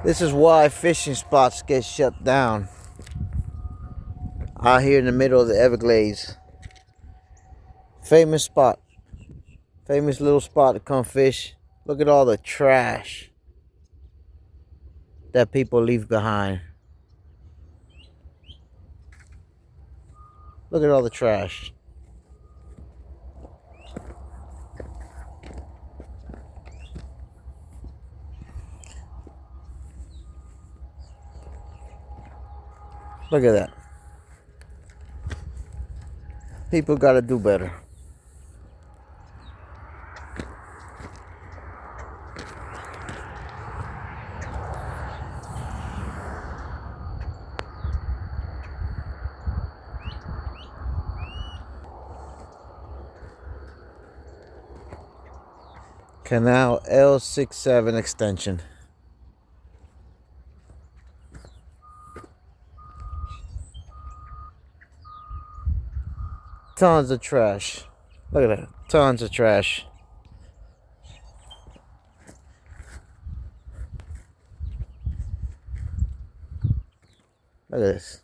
This is why fishing spots get shut down out here in the middle of the Everglades. Famous spot. Famous little spot to come fish. Look at all the trash that people leave behind. Look at all the trash. Look at that. People gotta do better. Canal L67 extension. Tons of trash. Look at that. Tons of trash. Look at this.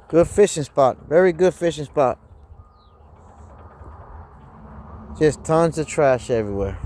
Good fishing spot. Very good fishing spot. Just tons of trash everywhere.